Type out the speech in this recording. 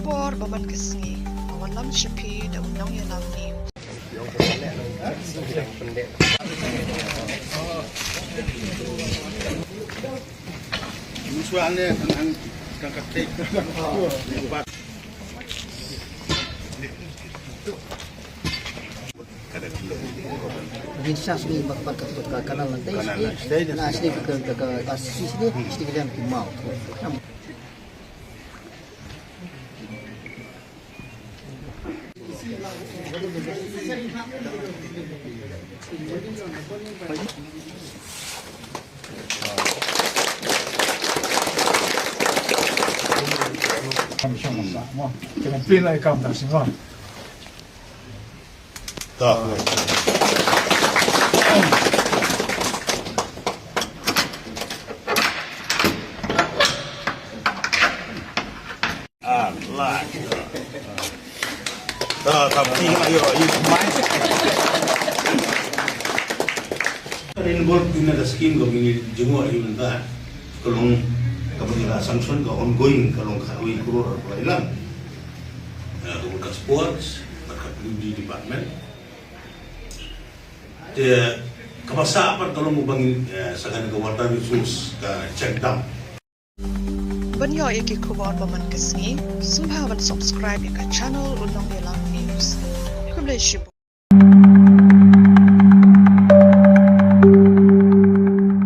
kubor baman kesni awan lam shepi da unang yalam ni Musuhannya tentang ketik Binsas ni bakpat ke kanal nanti nah asli ke asli sini kan mau Jangan pilih lagi kamu tak semua. tak lah tapi ayo main involved in the scheme kami jenguk ini mentah kalau kapabila sanction ka ongoing kalau kawin kuror pelailan kemudian sports di department dia kepasapan kalau mau bangin sagan ke water resource ke check dam banyo iki kubor baman kesni sumhawan subscribe ka channel unang yalam news kublai shibu